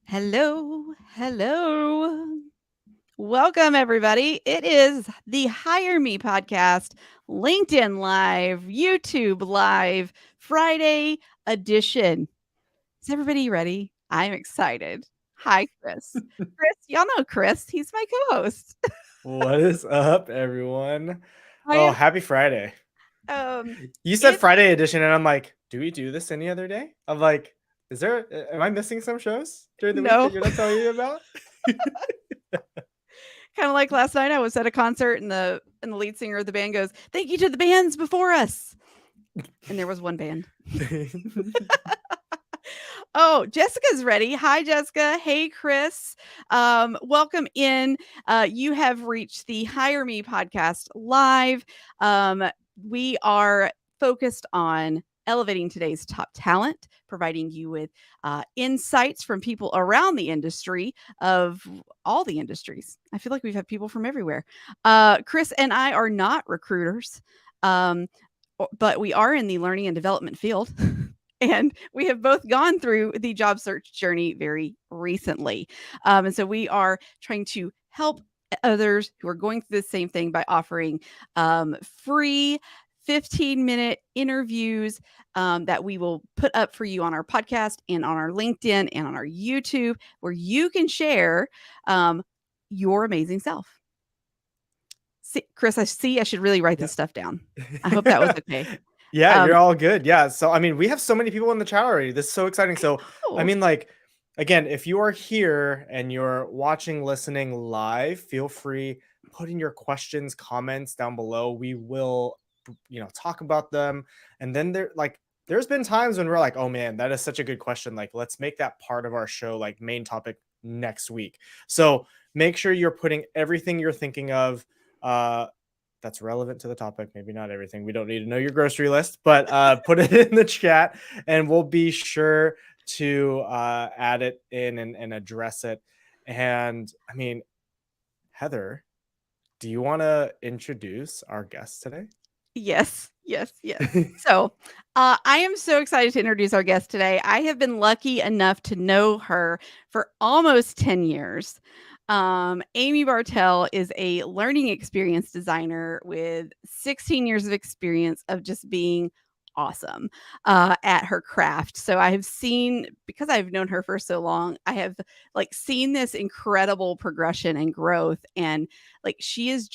Hello, hello. Welcome, everybody. It is the Hire Me podcast, LinkedIn Live, YouTube Live, Friday edition. Is everybody ready? I'm excited. Hi, Chris. Chris, y'all know Chris. He's my co host. What is up, everyone? I Oh, am, happy Friday. You said it, Friday edition, and I'm like, do we do this any other day? I'm like, am I missing some shows during the week no, that you're not telling me about? kind of like last night. I was at a concert and the lead singer of the band goes, "Thank you to the bands before us." And there was one band. Oh, Jessica's ready. Hi, Jessica. Hey, Chris. Welcome in. You have reached the Hire Me podcast live. We are focused on elevating today's top talent, providing you with insights from people around the industry of all the industries. I feel like we've had people from everywhere. Chris and I are not recruiters, but we are in the learning and development field. And we have both gone through the job search journey very recently. And so we are trying to help others who are going through the same thing by offering free 15-minute interviews that we will put up for you on our podcast and on our LinkedIn and on our YouTube, where you can share your amazing self. See, Chris, I should really write this stuff down. I hope that was okay. Yeah, you're all good. Yeah. So, I mean, we have so many people in the chat already. This is so exciting. So, I mean, like, again, if you are here and you're watching, listening live, feel free, put in your questions, comments down below. We will, talk about them. And then there's been times when we're like, oh man, that is such a good question. Like, let's make that part of our show, like main topic next week. So make sure you're putting everything you're thinking of, that's relevant to the topic. Maybe not everything. We don't need to know your grocery list, but put it in the chat and we'll be sure to add it in and address it. And I mean, Heather, do you want to introduce our guest today? Yes. So I am so excited to introduce our guest today. I have been lucky enough to know her for almost 10 years. Amy Bartell is a learning experience designer with 16 years of experience of just being awesome at her craft. So I have seen, because I've known her for so long, I have like seen this incredible progression and growth. And like she's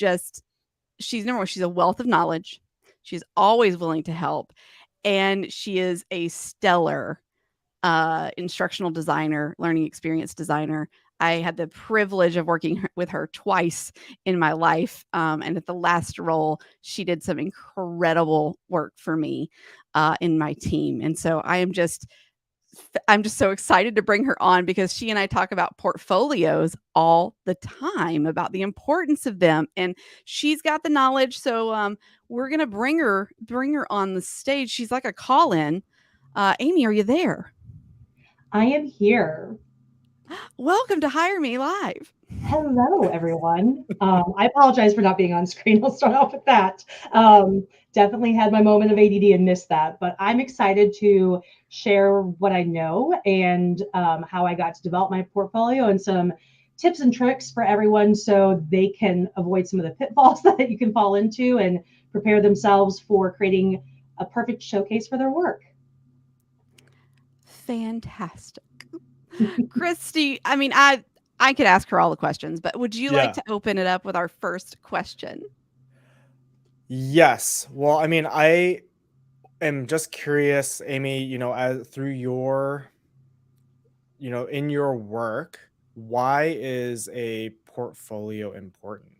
number one, she's a wealth of knowledge. She's always willing to help. And she is a stellar instructional designer, learning experience designer. I had the privilege of working with her twice in my life. And at the last role, she did some incredible work for me in my team. And so I'm just so excited to bring her on because she and I talk about portfolios all the time, about the importance of them, and she's got the knowledge. So we're gonna bring her on the stage. She's like a call-in. Amy, are you there? I am here. Welcome to Hire Me Live. Hello, everyone. I apologize for not being on screen. I'll start off with that. Definitely had my moment of ADD and missed that, but I'm excited to share what I know and how I got to develop my portfolio and some tips and tricks for everyone so they can avoid some of the pitfalls that you can fall into and prepare themselves for creating a perfect showcase for their work. Fantastic. Christy, I mean, I could ask her all the questions, but would you like to open it up with our first question? Yes. Well, I mean, I am just curious, Amy, through your, in your work, why is a portfolio important?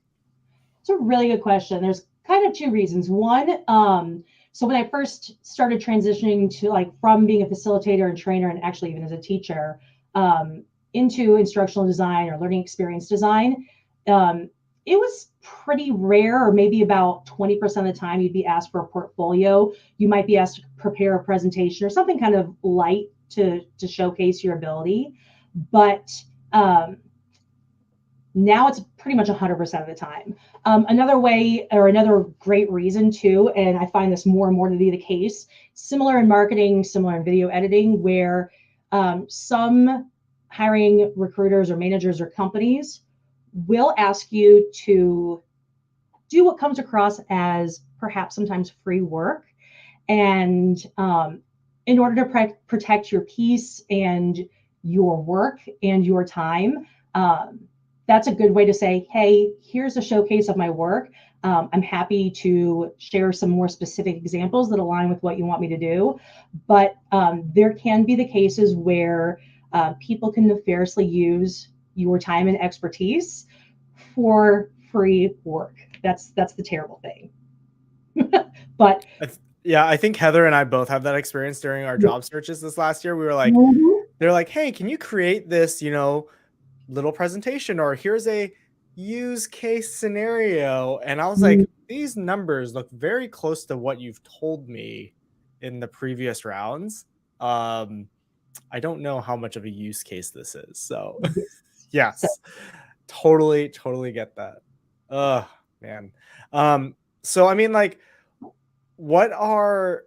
It's a really good question. There's kind of two reasons. One, so when I first started transitioning to from being a facilitator and trainer and actually even as a teacher into instructional design or learning experience design, it was pretty rare, or maybe about 20% of the time you'd be asked for a portfolio. You might be asked to prepare a presentation or something kind of light to showcase your ability. But Now it's pretty much 100% of the time. Another way, or another great reason too, and I find this more and more to be the case, similar in marketing, similar in video editing, where some hiring recruiters or managers or companies will ask you to do what comes across as perhaps sometimes free work. And in order to protect your peace and your work and your time, that's a good way to say, hey, here's a showcase of my work. I'm happy to share some more specific examples that align with what you want me to do. But there can be the cases where people can nefariously use your time and expertise for free work. That's the terrible thing. But yeah, I think Heather and I both have that experience during our job searches this last year. We were like, mm-hmm. they're like, hey, can you create this, little presentation, or here's a use case scenario? And I was like, these numbers look very close to what you've told me in the previous rounds. I don't know how much of a use case this is. So yes, totally get that. Oh man. So I mean, like, what are,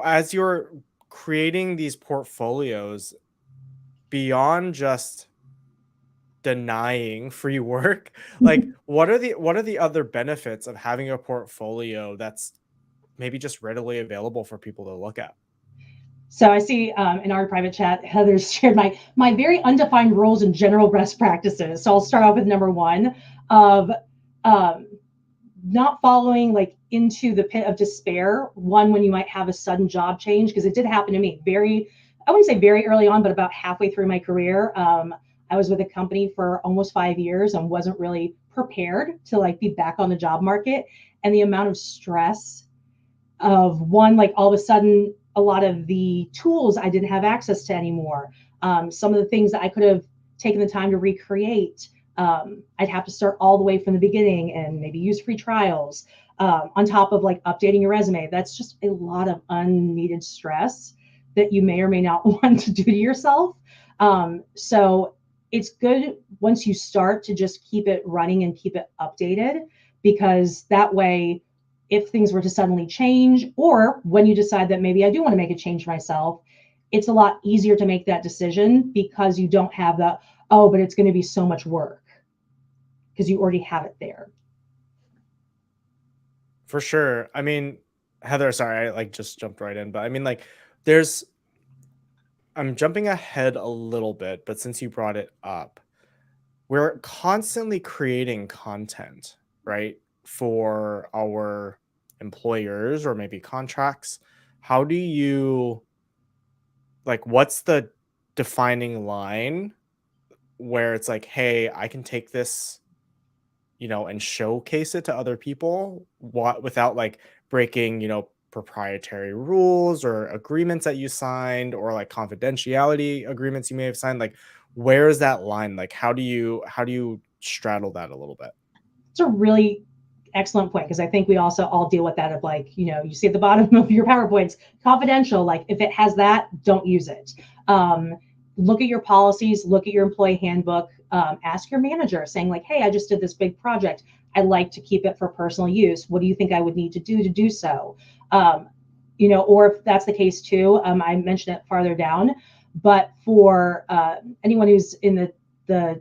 as you're creating these portfolios, beyond just denying free work, like what are the other benefits of having a portfolio that's maybe just readily available for people to look at? So I see in our private chat, Heather's shared my very undefined rules and general best practices. So I'll start off with number one of um, not following like into the pit of despair. One, when you might have a sudden job change, because it did happen to me I wouldn't say very early on, but about halfway through my career. I was with a company for almost 5 years and wasn't really prepared to like be back on the job market. And the amount of stress of one, like all of a sudden, a lot of the tools I didn't have access to anymore. Some of the things that I could have taken the time to recreate, I'd have to start all the way from the beginning and maybe use free trials on top of like updating your resume. That's just a lot of unneeded stress that you may or may not want to do to yourself. So it's good once you start to just keep it running and keep it updated, because that way, if things were to suddenly change, or when you decide that maybe I do want to make a change myself, it's a lot easier to make that decision because you don't have the, oh, but it's going to be so much work, because you already have it there. For sure. I mean, Heather, sorry, I like just jumped right in, but I mean, like, I'm jumping ahead a little bit, but since you brought it up, we're constantly creating content, right, for our employers or maybe contracts. How do you, like, what's the defining line where it's like, hey, I can take this, and showcase it to other people without like breaking, proprietary rules or agreements that you signed, or like confidentiality agreements you may have signed? Like, where is that line? Like, how do you straddle that a little bit? It's a really excellent point, because I think we also all deal with that of like, you see at the bottom of your PowerPoints, confidential, like if it has that, don't use it. Look at your policies, look at your employee handbook, ask your manager saying like, hey, I just did this big project. I'd like to keep it for personal use. What do you think I would need to do so? Or if that's the case too, I mentioned it farther down, but for anyone who's in the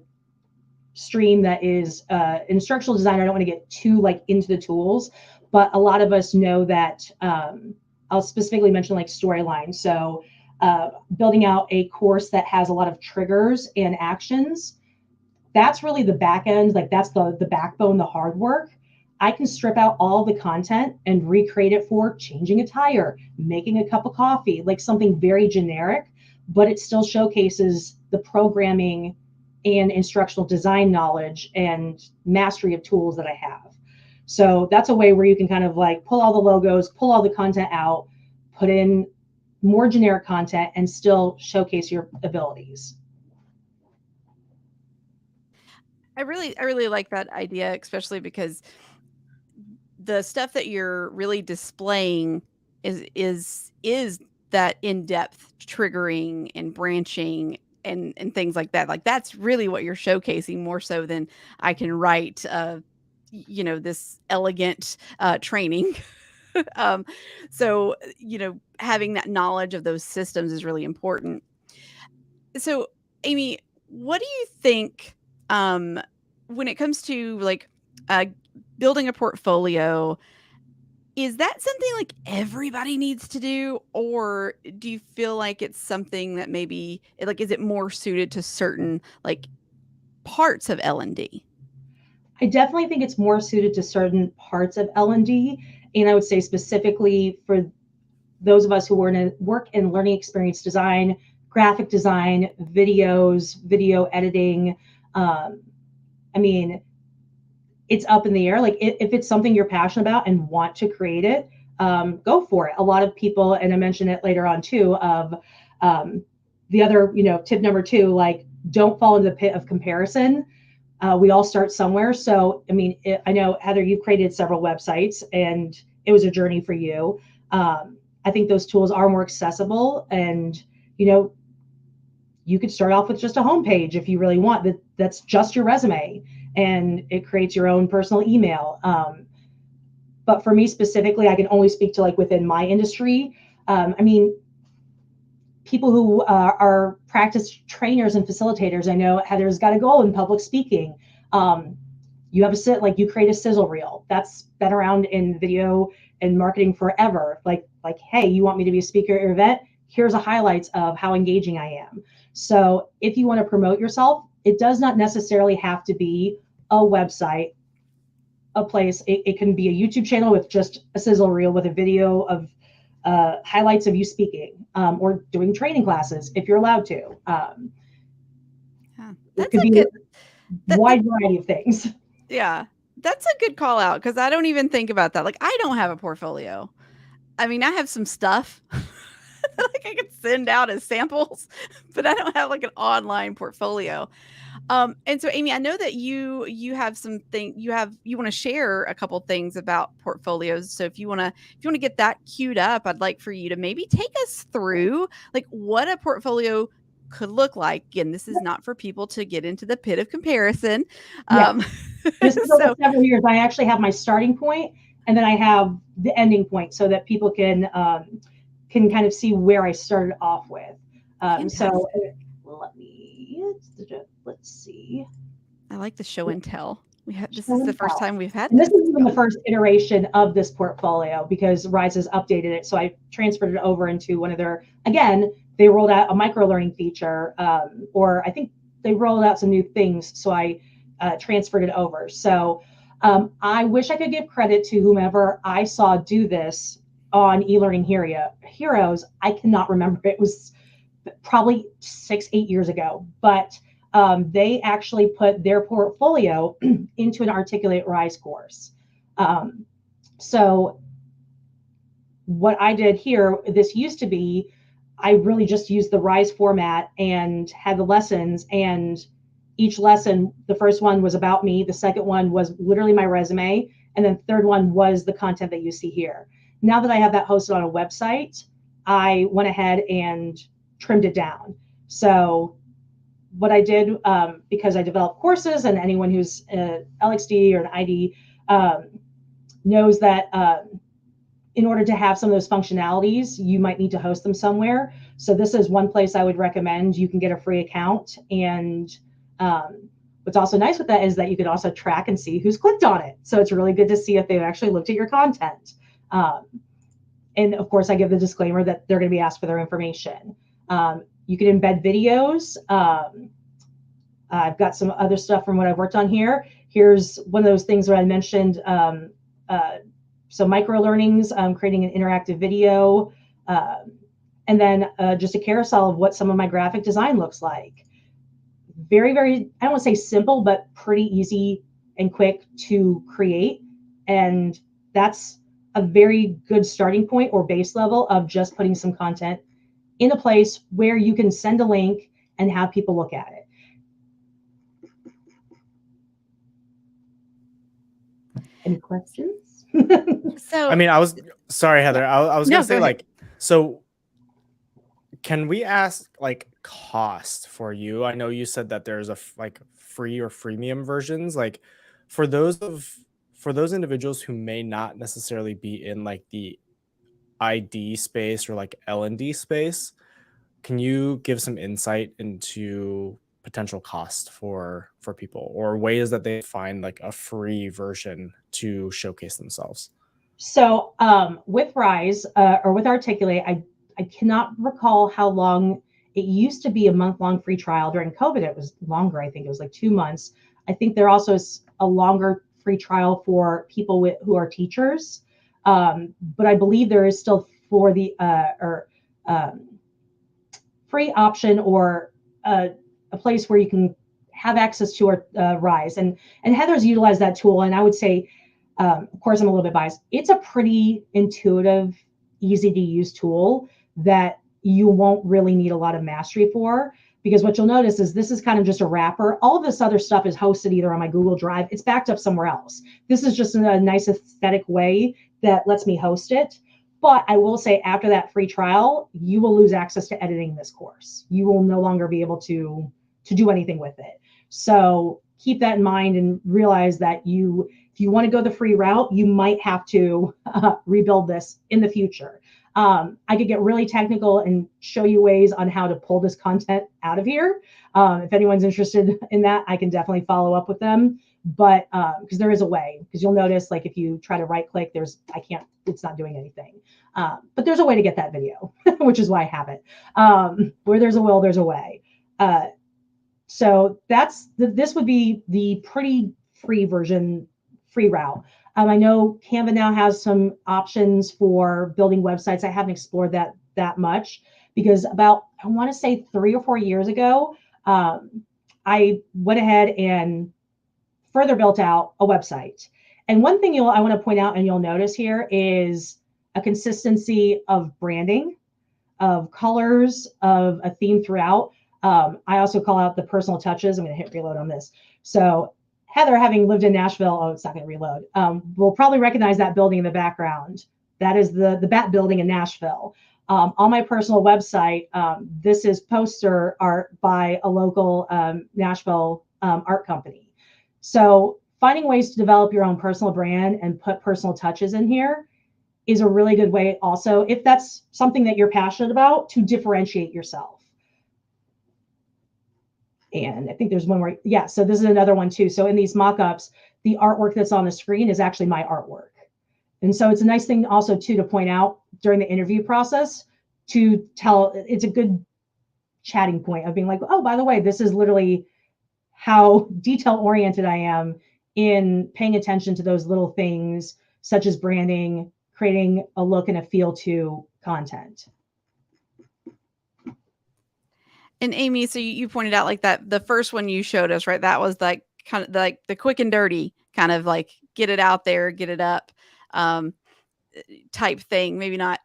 stream that is instructional designer, I don't want to get too like into the tools, but a lot of us know that I'll specifically mention like storyline. So building out a course that has a lot of triggers and actions, that's really the back end, like that's the backbone, the hard work. I can strip out all the content and recreate it for changing a tire, making a cup of coffee, like something very generic, but it still showcases the programming and instructional design knowledge and mastery of tools that I have. So that's a way where you can kind of like pull all the logos, pull all the content out, put in more generic content, and still showcase your abilities. I really like that idea, especially because the stuff that you're really displaying is that in-depth triggering and branching and things like that. Like that's really what you're showcasing more so than I can write this elegant training. um, so having that knowledge of those systems is really important. So Amy, what do you think when it comes to like uh, building a portfolio? Is that something like everybody needs to do, or do you feel like it's something that maybe like is it more suited to certain like parts of L&D? I definitely think it's more suited to certain parts of L&D, and I would say specifically for those of us who work in learning experience design, graphic design, videos, video editing. I mean, it's up in the air. Like if it's something you're passionate about and want to create it, go for it. A lot of people, and I mentioned it later on too, of the other, tip number 2, like don't fall into the pit of comparison. We all start somewhere. So, I mean, I know, Heather, you've created several websites and it was a journey for you. I think those tools are more accessible, and, you could start off with just a homepage if you really want. That's just your resume, and it creates your own personal email. But for me specifically, I can only speak to like within my industry. I mean, people who are practice trainers and facilitators. I know Heather's got a goal in public speaking. You have you create a sizzle reel that's been around in video and marketing forever. Like, hey, you want me to be a speaker at your event? Here's a highlights of how engaging I am. So if you want to promote yourself, it does not necessarily have to be a website, a place. It can be a YouTube channel with just a sizzle reel with a video of highlights of you speaking, or doing training classes if you're allowed to. It could be a wide variety of things. Yeah, that's a good call out because I don't even think about that. Like, I don't have a portfolio. I mean, I have some stuff like I could send out as samples, but I don't have like an online portfolio. And so Amy, I know that you have you want to share a couple things about portfolios. So if you want to get that queued up, I'd like for you to maybe take us through like what a portfolio could look like. Again, this is not for people to get into the pit of comparison. Yeah. This is over So several years. I actually have my starting point, and then I have the ending point so that people can kind of see where I started off with. So let's see. I like the show and tell. This is the first time we've had and this. this is even the first iteration of this portfolio because Rise has updated it. So I transferred it over into one of their, again, they rolled out a micro learning feature, or I think they rolled out some new things. So I transferred it over. So I wish I could give credit to whomever I saw do this on eLearning Heroes. I cannot remember. It was probably 6-8 years ago, but they actually put their portfolio into an Articulate Rise course. So what I did here, this used to be, I really just used the Rise format and had the lessons, and each lesson, the first one was about me, the second one was literally my resume, and then the third one was the content that you see here. Now that I have that hosted on a website, I went ahead and trimmed it down. So what I did, because I develop courses, and anyone who's an LXD or an ID knows that in order to have some of those functionalities, you might need to host them somewhere. So this is one place I would recommend. You can get a free account. And what's also nice with that is that you can also track and see who's clicked on it. So it's really good to see if they've actually looked at your content. And of course, I give the disclaimer that they're going to be asked for their information. You can embed videos. I've got some other stuff from what I've worked on here. Here's one of those things where I mentioned, so micro learnings, creating an interactive video, and then just a carousel of what some of my graphic design looks like. Very, very, I don't want to say simple, but pretty easy and quick to create. And that's a very good starting point or base level of just putting some content in a place where you can send a link and have people look at it. Any questions? So I mean, sorry, Heather. I was No, gonna say go ahead. like, so can we ask like cost for you? I know you said that there's like free or freemium versions. Like for those of for those individuals who may not necessarily be in like the ID space or like L&D space, can you give some insight into potential cost for people or ways that they find like a free version to showcase themselves? So with Rise or with Articulate, I cannot recall how long. It used to be a month-long free trial. During COVID, it was longer. I think it was like 2 months. I think there also is a longer free trial for people who are teachers. But I believe there is still for the um, free option or a place where you can have access to our Rise. And Heather's utilized that tool. And I would say, of course, I'm a little bit biased. It's a pretty intuitive, easy to use tool that you won't really need a lot of mastery for. Because what you'll notice is this is kind of just a wrapper. All of this other stuff is hosted either on my Google Drive. It's backed up somewhere else. This is just a nice aesthetic way that lets me host it. But I will say after that free trial, you will lose access to editing this course. You will no longer be able to do anything with it. So keep that in mind and realize that if you want to go the free route, you might have to rebuild this in the future. I could get really technical and show you ways on how to pull this content out of here. If anyone's interested in that, I can definitely follow up with them. But because there is a way, because you'll notice like if you try to right click, it's not doing anything. But there's a way to get that video, which is why I have it. Where there's a will, there's a way. So this would be the pretty free version, free route. I know Canva now has some options for building websites. I haven't explored that much because I want to say 3 or 4 years ago, I went ahead and further built out a website. And one thing I want to point out and you'll notice here is a consistency of branding, of colors, of a theme throughout. I also call out the personal touches. I'm going to hit reload on this. So Heather, having lived in Nashville, it's not going to reload, will probably recognize that building in the background. That is the Bat Building in Nashville. On my personal website, this is poster art by a local Nashville art company. So finding ways to develop your own personal brand and put personal touches in here is a really good way also, if that's something that you're passionate about, to differentiate yourself. And I think there's one more. Yeah, so this is another one too. So in these mock-ups, the artwork that's on the screen is actually my artwork. And so it's a nice thing also too to point out during the interview process to tell, it's a good chatting point of being like, oh, by the way, this is literally how detail oriented I am in paying attention to those little things such as branding, creating a look and a feel to content. And Amy, so you pointed out like that the first one you showed us, right? That was like kind of like the quick and dirty kind of like get it out there, get it up type thing. Maybe not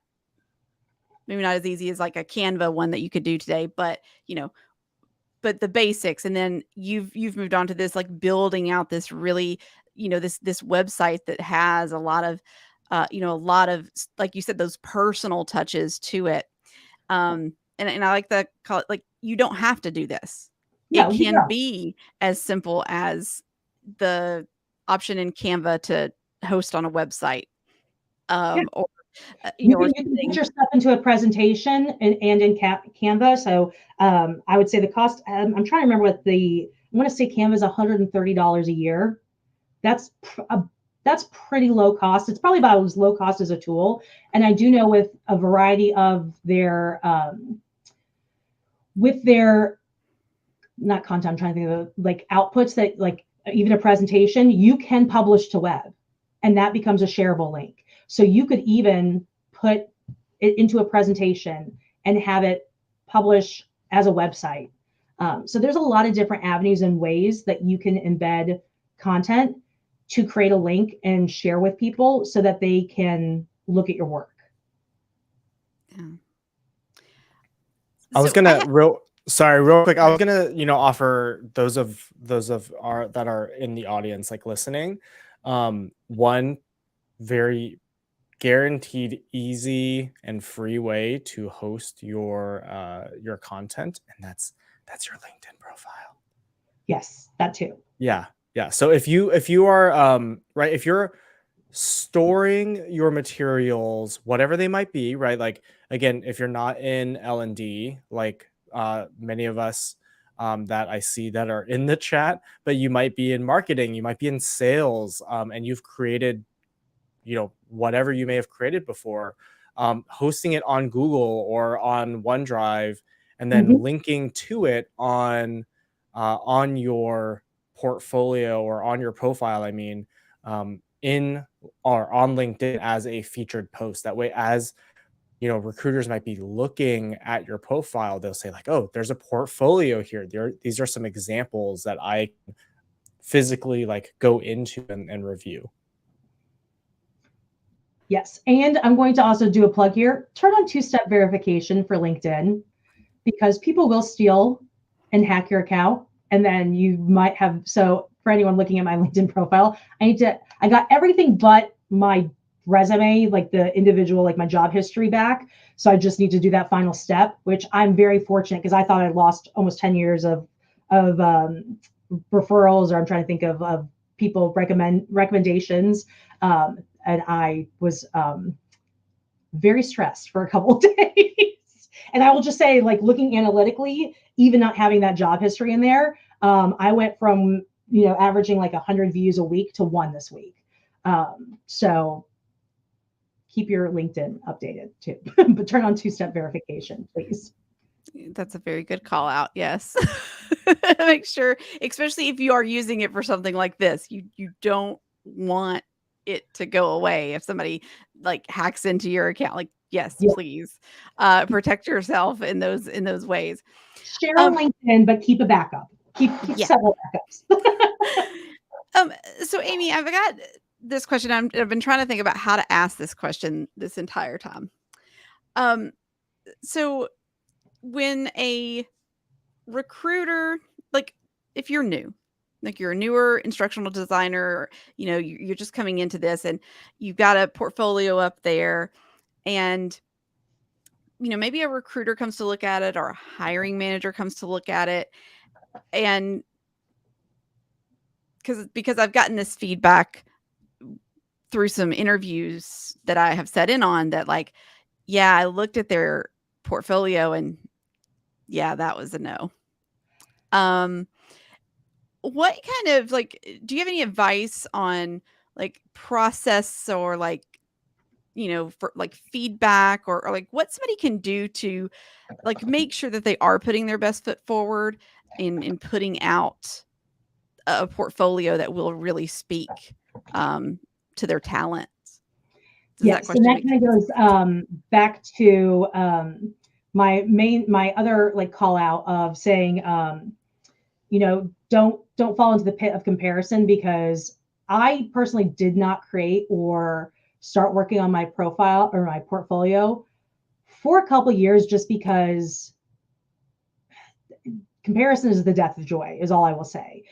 as easy as like a Canva one that you could do today, but but the basics. And then you've moved on to this like building out this really, this website that has a lot of a lot of, like you said, those personal touches to it. And I like the call it like you don't have to do this. Yeah, It can be as simple as the option in Canva to host on a website. Or you can put your stuff into a presentation and in Canva. So I would say the cost, I'm trying to remember what I want to say Canva is $130 a year. That's pretty low cost. It's probably about as low cost as a tool. And I do know with a variety of their, not content, I'm trying to think of like outputs that like even a presentation, you can publish to web and that becomes a shareable link. So you could even put it into a presentation and have it publish as a website. So there's a lot of different avenues and ways that you can embed content to create a link and share with people so that they can look at your work. Yeah. I was gonna real quick. I was gonna, offer those of our that are in the audience, like listening, one very guaranteed easy and free way to host your content, and that's your LinkedIn profile. Yes, that too. Yeah. Yeah. So if you are right, if you're storing your materials, whatever they might be, right? Like again, if you're not in L&D, like many of us that I see that are in the chat, but you might be in marketing, you might be in sales, and you've created, whatever you may have created before, hosting it on Google or on OneDrive, and then linking to it on your portfolio or on your profile. I mean, in or on LinkedIn as a featured post. That way, as recruiters might be looking at your profile, they'll say like, "Oh, there's a portfolio here. These are some examples that I physically like go into and review." Yes. And I'm going to also do a plug here. Turn on two-step verification for LinkedIn, because people will steal and hack your account. And then you might have, so for anyone looking at my LinkedIn profile, I got everything but my resume, like the individual, like my job history back. So I just need to do that final step, which I'm very fortunate, because I thought I lost almost 10 years of referrals, or I'm trying to think of people recommendations. And I was very stressed for a couple of days. And I will just say, like, looking analytically, even not having that job history in there, I went from, averaging like 100 views a week to 1 this week. So keep your LinkedIn updated too, but turn on two-step verification, please. That's a very good call out. Yes. Make sure, especially if you are using it for something like this, you don't want it to go away. If somebody like hacks into your account, like, yes, Yeah. please protect yourself in those ways. Share on LinkedIn, but keep a backup. Keep Yeah. several backups. So Amy, I've got this question. I've been trying to think about how to ask this question this entire time. So when a recruiter, like if you're new, like you're a newer instructional designer, you're just coming into this and you've got a portfolio up there, and maybe a recruiter comes to look at it, or a hiring manager comes to look at it, and because I've gotten this feedback through some interviews that I have set in on, that like, yeah, I looked at their portfolio and yeah, that was a no. What kind of like, do you have any advice on like process, or like, for like feedback, or like what somebody can do to like make sure that they are putting their best foot forward in putting out a portfolio that will really speak to their talents? Yes, and that kind of goes back to my other like call out of saying, don't fall into the pit of comparison, because I personally did not create or start working on my profile or my portfolio for a couple of years, just because comparison is the death of joy, is all I will say.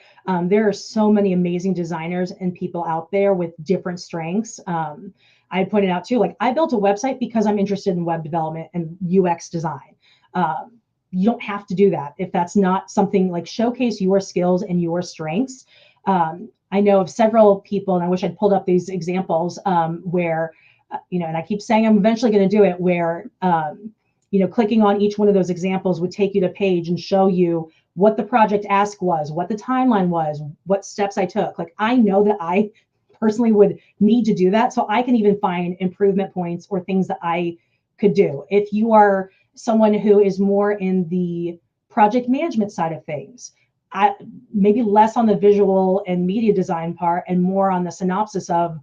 There are so many amazing designers and people out there with different strengths. I pointed out too, like I built a website because I'm interested in web development and UX design. You don't have to do that if that's not something, like showcase your skills and your strengths. I know of several people, and I wish I'd pulled up these examples where, and I keep saying I'm eventually going to do it, where, clicking on each one of those examples would take you to page and show you what the project ask was, what the timeline was, what steps I took. Like I know that I personally would need to do that, so I can even find improvement points or things that I could do. If you are someone who is more in the project management side of things, maybe less on the visual and media design part and more on the synopsis of,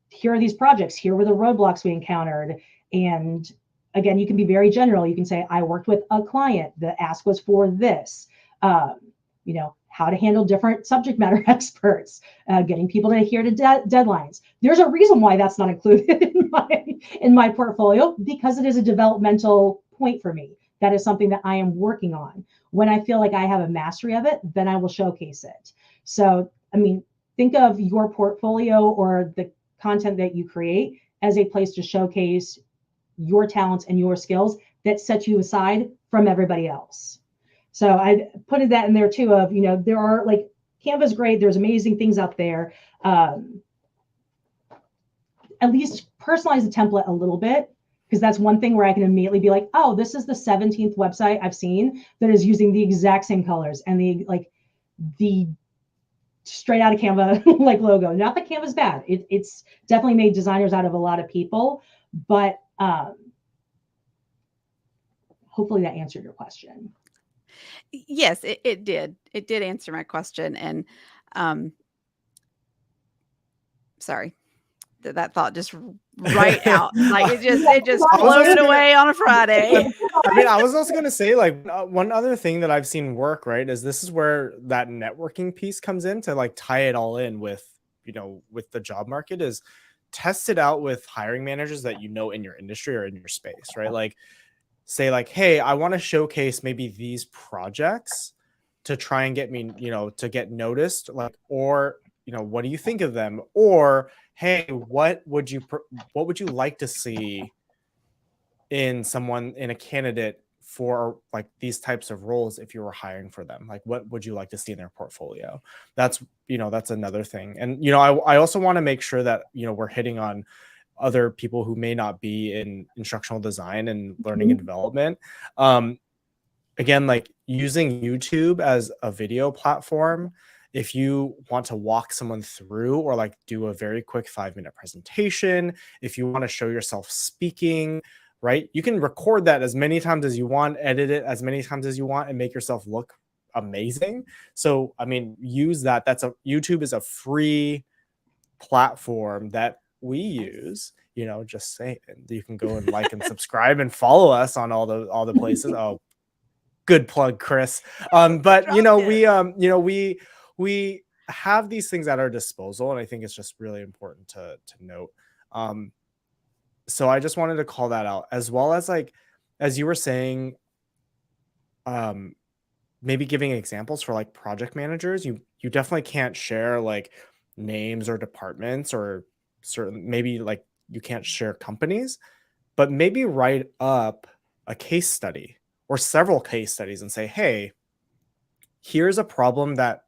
here are these projects, here were the roadblocks we encountered. And again, you can be very general. You can say, I worked with a client, the ask was for this. How to handle different subject matter experts, getting people to adhere to deadlines. There's a reason why that's not included in my portfolio, because it is a developmental point for me. That is something that I am working on. When I feel like I have a mastery of it, then I will showcase it. So, think of your portfolio or the content that you create as a place to showcase your talents and your skills that set you aside from everybody else. So I put that in there too of, there are like, Canva's great. There's amazing things out there. At least personalize the template a little bit, because that's one thing where I can immediately be like, oh, this is the 17th website I've seen that is using the exact same colors and the straight out of Canva like logo. Not that Canva's bad. It's definitely made designers out of a lot of people, but hopefully that answered your question. Yes, it did. It did answer my question. And sorry, that thought just right out. Like it just floated away on a Friday. I mean, I was also going to say, like, one other thing that I've seen work, right, is this is where that networking piece comes in to like tie it all in with, with the job market, is test it out with hiring managers that in your industry or in your space, right? Like, say like, hey, I want to showcase maybe these projects to try and get me, to get noticed, like, or, what do you think of them? Or, hey, what would you like to see in a candidate for like these types of roles if you were hiring for them? Like, what would you like to see in their portfolio? That's another thing. And, I also want to make sure that, we're hitting on other people who may not be in instructional design and learning and development. Again, like using YouTube as a video platform, if you want to walk someone through or like do a very quick 5-minute presentation, if you want to show yourself speaking, right? You can record that as many times as you want, edit it as many times as you want, and make yourself look amazing. So, I mean, use that. YouTube is a free platform that we use, just saying. You can go and like and subscribe and follow us on all the places. Oh, good plug, Chris. But we have these things at our disposal, and I think it's just really important to note. So I just wanted to call that out, as well as like, as you were saying, maybe giving examples for like project managers. You definitely can't share like names or departments or maybe like you can't share companies, but maybe write up a case study or several case studies and say, hey, here's a problem that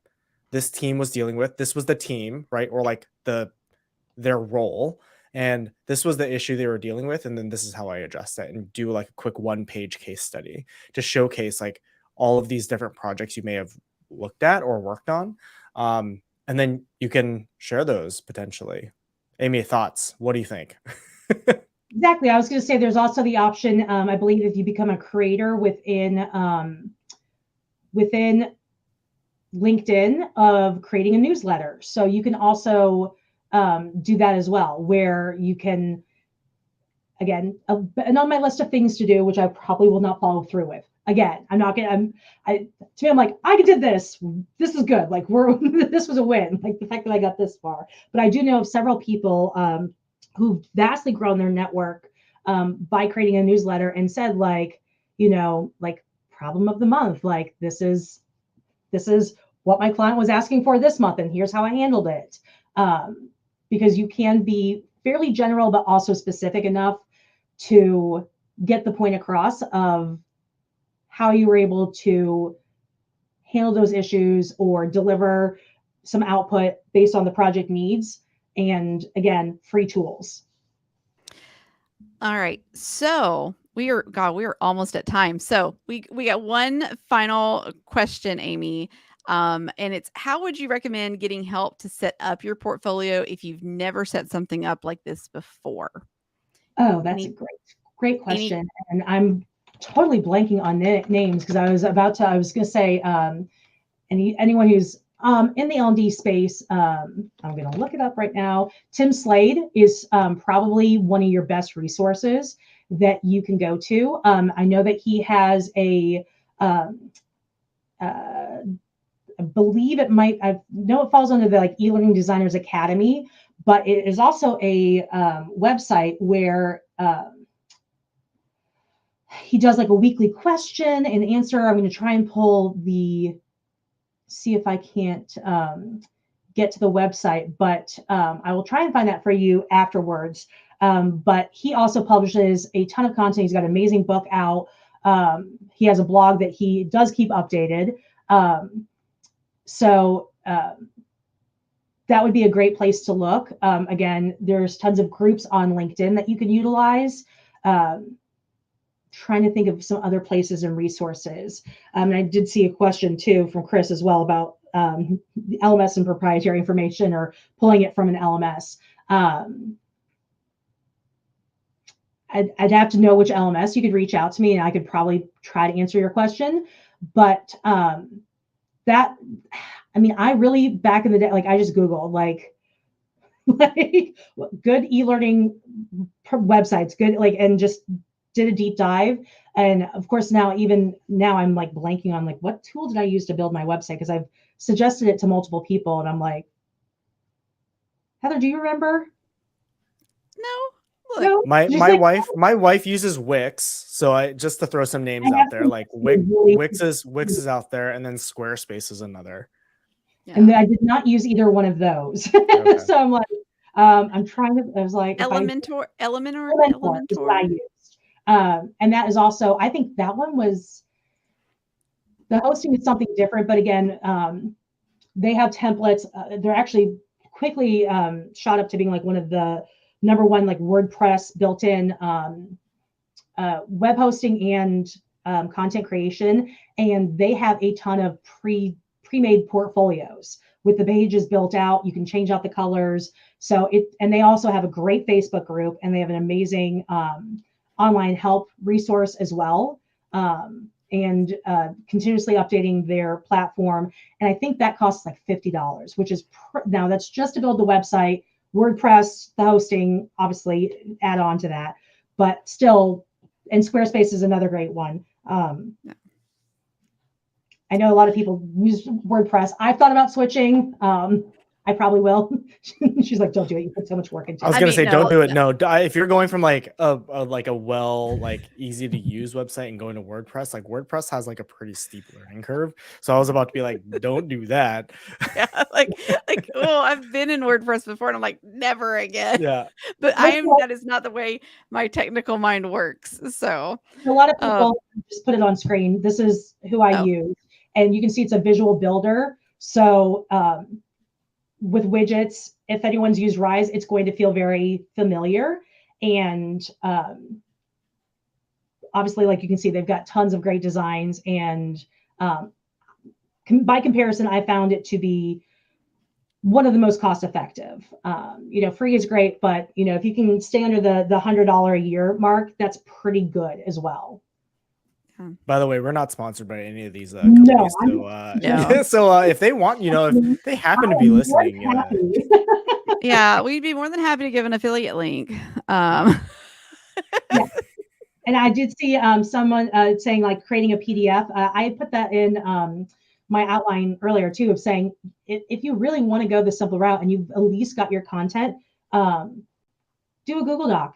this team was dealing with. This was the team, right? Or like their role. And this was the issue they were dealing with. And then this is how I addressed it, and do like a quick 1-page case study to showcase like all of these different projects you may have looked at or worked on. And then you can share those potentially. Amy, thoughts? What do you think? Exactly. I was going to say there's also the option, I believe, if you become a creator within LinkedIn, of creating a newsletter. So you can also do that as well, where you can, again, and on my list of things to do, which I probably will not follow through with. Again, I'm not going to, to me, I'm like, I did this. This is good. Like this was a win. Like the fact that I got this far. But I do know of several people who've vastly grown their network by creating a newsletter and said like, like problem of the month. Like this is what my client was asking for this month, and here's how I handled it. Because you can be fairly general, but also specific enough to get the point across of how you were able to handle those issues or deliver some output based on the project needs. And again, free tools. All right. So we are almost at time. So we got one final question, Amy. And it's, how would you recommend getting help to set up your portfolio if you've never set something up like this before? Oh, that's a great question. And I'm totally blanking on names, because I was going to say, anyone who's in the L&D space, I'm going to look it up right now. Tim Slade is probably one of your best resources that you can go to. I know that he has I believe I know it falls under the like e-learning designers academy, but it is also a website where he does like a weekly question and answer. I'm going to try and see if I can't get to the website, but I will try and find that for you afterwards. But he also publishes a ton of content. He's got an amazing book out. He has a blog that he does keep updated. So that would be a great place to look. Again, there's tons of groups on LinkedIn that you can utilize. Trying to think of some other places and resources. And I did see a question too from Chris as well about the LMS and proprietary information or pulling it from an LMS. I'd have to know which LMS. You could reach out to me and I could probably try to answer your question. But that, I mean, I really, back in the day, like I just Googled like good e-learning websites, good, like, and just did a deep dive. And of course, even now I'm like blanking on like, what tool did I use to build my website? Because I've suggested it to multiple people and I'm like, Heather, do you remember? No. No? My wife uses Wix, so I just to throw some names out there, like Wix is out there, and then Squarespace is another. Yeah. And I did not use either one of those. Okay. So I'm like, I'm trying to. I was like, Elementor is what I used, and that is also. I think that one was. The hosting is something different, but again, they have templates. They're actually quickly shot up to being like one of the #1 like WordPress built-in web hosting and content creation, and they have a ton of pre-made portfolios with the pages built out. You can change out the colors. So and they also have a great Facebook group, and they have an amazing online help resource as well. And continuously updating their platform. And I think that costs like $50, which is now that's just to build the website. WordPress, the hosting, obviously add on to that, but still, and Squarespace is another great one. Yeah. I know a lot of people use WordPress. I've thought about switching. I probably will. She's like, don't do it. You put so much work into it. I was going to say, don't do it. No. If you're going from like a easy to use website and going to WordPress, like WordPress has like a pretty steep learning curve. So I was about to be like, don't do that. Yeah. Like, oh, I've been in WordPress before and I'm like, never again. Yeah. But that is not the way my technical mind works. So a lot of people just put it on screen. This is who I use. And you can see it's a visual builder. So, with widgets, if anyone's used Rise, it's going to feel very familiar. And obviously, like you can see, they've got tons of great designs. And by comparison, I found it to be one of the most cost effective. Free is great, but if you can stay under the $100 a year mark, that's pretty good as well. By the way, we're not sponsored by any of these companies. No. So if they want, if they happen to be listening, yeah, we'd be more than happy to give an affiliate link. Yeah. And I did see someone saying like creating a PDF. I put that in my outline earlier too, of saying if you really want to go the simple route and you've at least got your content, do a Google Doc,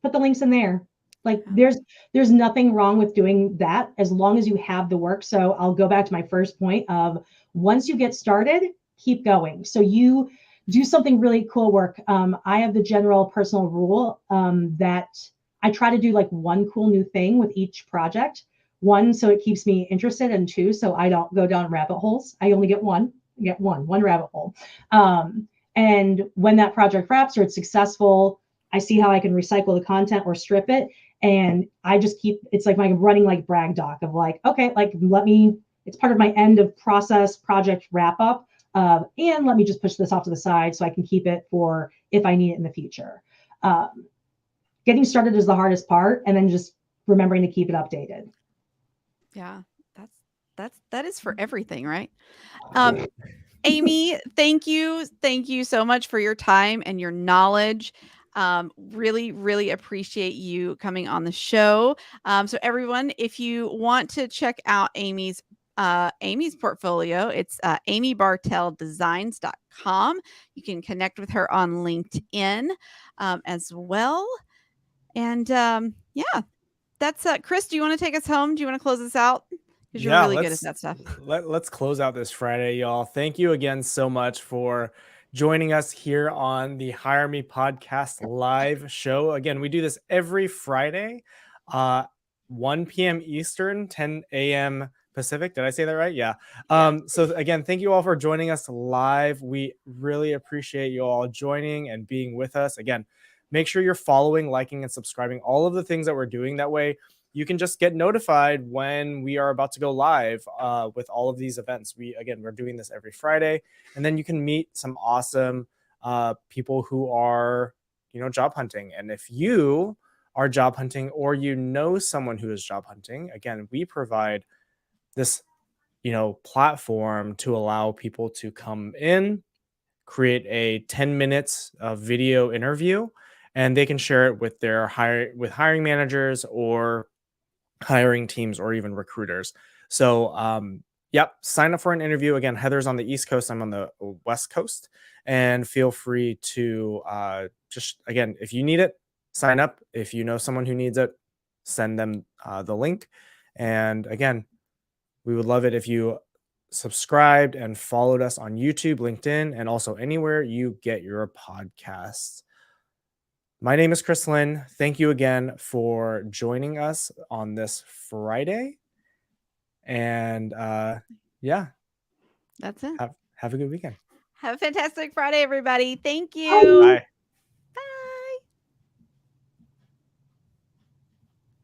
put the links in there. Like there's nothing wrong with doing that as long as you have the work. So I'll go back to my first point of once you get started, keep going. So you do something really cool work. I have the general personal rule that I try to do like one cool new thing with each project. One, so it keeps me interested, and two, so I don't go down rabbit holes. I only get one rabbit hole. And when that project wraps or it's successful, I see how I can recycle the content or strip it. And I just it's like my running like brag doc of like, okay, like it's part of my end of process project wrap up. And let me just push this off to the side so I can keep it for if I need it in the future. Getting started is the hardest part, and then just remembering to keep it updated. Yeah, that is for everything, right? Amy, thank you so much for your time and your knowledge. Really, really appreciate you coming on the show. So everyone, if you want to check out Amy's portfolio, it's amybartelldesigns.com. You can connect with her on LinkedIn as well. And yeah, that's Chris, do you want to take us home? Do you want to close us out? because you're Yeah, really good at that stuff. let's close out this Friday, y'all. Thank you again so much for joining us here on the Hire Me Podcast live show. Again, we do this every Friday, uh, 1 p.m. Eastern, 10 a.m. Pacific. Did I say that right? Yeah. Yeah. So again, thank you all for joining us live. We really appreciate you all joining and being with us. Again, make sure you're following, liking, and subscribing, all of the things that we're doing. That way you can just get notified when we are about to go live with all of these events. We're doing this every Friday, and then you can meet some awesome people who are, job hunting. And if you are job hunting or you know someone who is job hunting, again, we provide this, platform to allow people to come in, create a 10 minutes of video interview, and they can share it with their hiring managers or hiring teams or even recruiters. So, yep, sign up for an interview. Again, Heather's on the East Coast, I'm on the West Coast, and feel free to again, if you need it, sign up. If you know someone who needs it, send them the link. And again, we would love it if you subscribed and followed us on YouTube, LinkedIn, and also anywhere you get your podcasts. My name is Chris Lynn. Thank you again for joining us on this Friday. And yeah, That's it. have a good weekend. Have a fantastic Friday, everybody. Thank you. Bye.